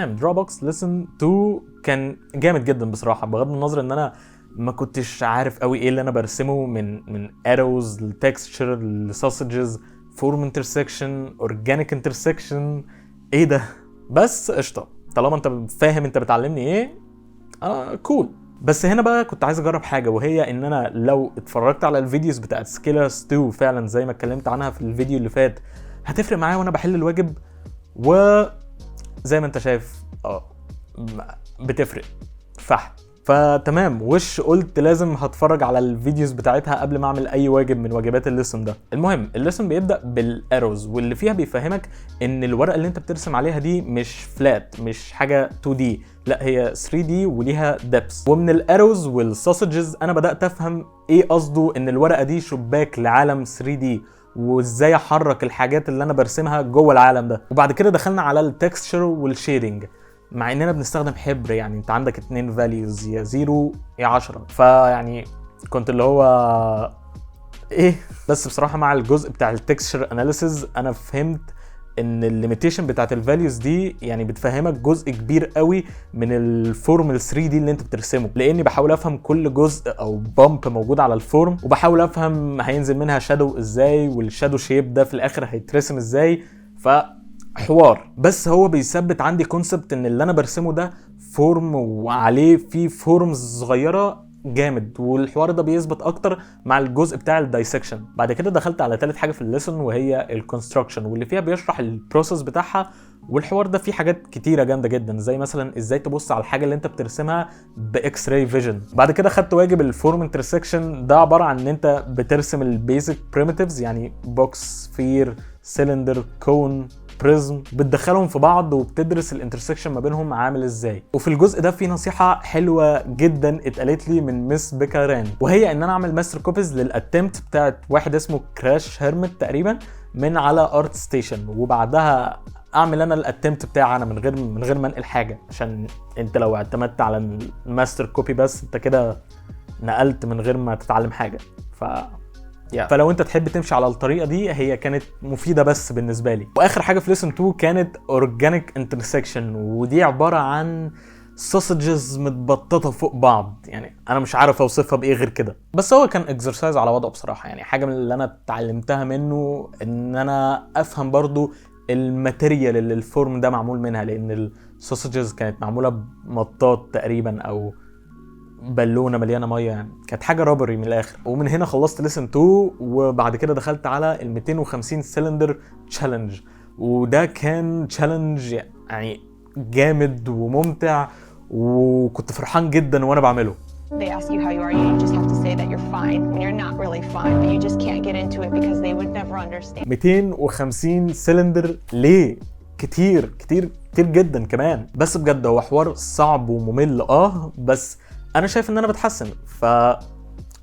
تمام. دروبوكس ليسن 2 كان جامد جدا بصراحه، بغض النظر ان انا ما كنتش عارف قوي ايه اللي انا برسمه من اروز لتكستشر لسوسجز فورم انترسكشن اورجانيك انترسكشن، ايه ده؟ بس قشطه، طالما انت فاهم انت بتعلمني ايه كول. بس هنا بقى كنت عايز اجرب حاجه، وهي ان انا لو اتفرجت على الفيديوز بتاعت سكيلرز 2 فعلا زي ما اتكلمت عنها في الفيديو اللي فات هتفرق معايا وانا بحل الواجب، وزي ما انت شايف بتفرق فحت. فتمام، وش قلت لازم هتفرج على الفيديوز بتاعتها قبل ما اعمل اي واجب من واجبات الليسن ده. المهم الليسن بيبدا بالاروز، واللي فيها بيفهمك ان الورقه اللي انت بترسم عليها دي مش فلات، مش حاجه 2 دي، لا هي 3 دي وليها دبس. ومن الاروز والسوسجز انا بدات افهم ايه قصده ان الورقه دي شباك لعالم 3 دي، وازاي احرك الحاجات اللي انا برسمها جوه العالم ده. وبعد كده دخلنا على التكستشر والشيدنج، مع اننا بنستخدم حبر، يعني انت عندك 2 values يا 0 يا 10، فيعني كنت اللي هو ايه. بس بصراحه مع الجزء بتاع التكستشر اناليسيز انا فهمت ان الليميتيشن بتاعت الفاليوز دي يعني بتفهمك جزء كبير قوي من الفورم 3 دي اللي انت بترسمه، لاني بحاول افهم كل جزء او بامب موجود على الفورم، وبحاول افهم هينزل منها شادو ازاي، والشادو شيب ده في الاخر هيترسم ازاي. حوار. بس هو بيثبت عندي كونسبت ان اللي انا برسمه ده فورم وعليه فيه فورمز صغيره جامد، والحوار ده بيثبت اكتر مع الجزء بتاع الدايسكشن. بعد كده دخلت على ثالث حاجه في الليسن وهي الكونستراكشن، واللي فيها بيشرح البروسيس بتاعها، والحوار ده فيه حاجات كتيره جامده جدا، زي مثلا ازاي تبص على الحاجه اللي انت بترسمها باكس راي فيجن. بعد كده خدت واجب الفورم انترسكشن، ده عباره عن ان انت بترسم البيزك بريميتيفز، يعني بوكس، سفير، سيلندر، كون، بريزم، بتدخلهم في بعض وبتدرس الانترسكشن ما بينهم عامل ازاي. وفي الجزء ده في نصيحه حلوه جدا اتقالت لي من مس بيكاران، وهي ان انا اعمل ماستر كوبيز للاتمت بتاعت واحد اسمه كراش هيرمت تقريبا من على ارت ستيشن، وبعدها اعمل انا الاتمت بتاعي انا من غير ما انقل حاجه، عشان انت لو اعتمدت على الماستر كوبي بس انت كده نقلت من غير ما تتعلم حاجه. فلو انت تحب تمشي على الطريقه دي هي كانت مفيده بس بالنسبه لي. واخر حاجه في ليسن 2 كانت اورجانيك انترسكشن، ودي عباره عن سوسجز متبططه فوق بعض، يعني انا مش عارف اوصفها بايه غير كده. بس هو كان اكسرسايز على وضعه بصراحه، يعني حاجه من اللي انا اتعلمتها منه ان انا افهم برضو الماتيريال اللي الفورم ده معمول منها، لان السوسجز كانت معموله بمطاط تقريبا او بالونه مليانه ميه، يعني كانت حاجه رابري من الاخر. ومن هنا خلصت ليسن 2، وبعد كده دخلت على ال 250 سلندر تشالنج، وده كان تشالنج يعني جامد وممتع، وكنت فرحان جدا وانا بعمله. They ask you how you are, you just have to say that you're fine when you're not really fine, but you just can't get into it because they would never understand. 250 سلندر ليه؟ كتير كتير كتير جدا كمان. بس بجد هو حوار صعب وممل بس انا شايف ان انا بتحسن،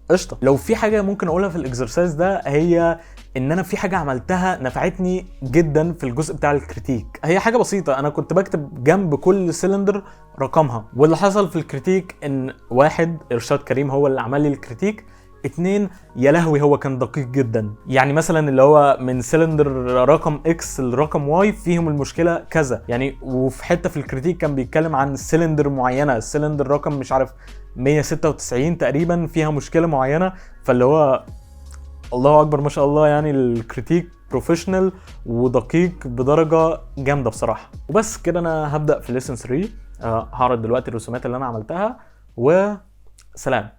قشطه. لو في حاجه ممكن اقولها في الاكسرسايز ده هي ان انا في حاجه عملتها نفعتني جدا في الجزء بتاع الكريتيك. هي حاجه بسيطه، انا كنت بكتب جنب كل سيلندر رقمها، واللي حصل في الكريتيك ان 1 ارشاد كريم هو اللي عمل لي الكريتيك، 2 يا لهوي هو كان دقيق جدا. يعني مثلا اللي هو من سيلندر رقم اكس لرقم واي فيهم المشكله كذا يعني، وفي حته في الكريتيك كان بيتكلم عن سيلندر معينه، السيلندر رقم مش عارف 196 تقريبا فيها مشكله معينه، فاللي هو الله اكبر ما شاء الله، يعني الكريتيك بروفيشنال ودقيق بدرجه جامده بصراحه. وبس كده انا هبدا في ليسن 3. هعرض دلوقتي الرسومات اللي انا عملتها، وسلام.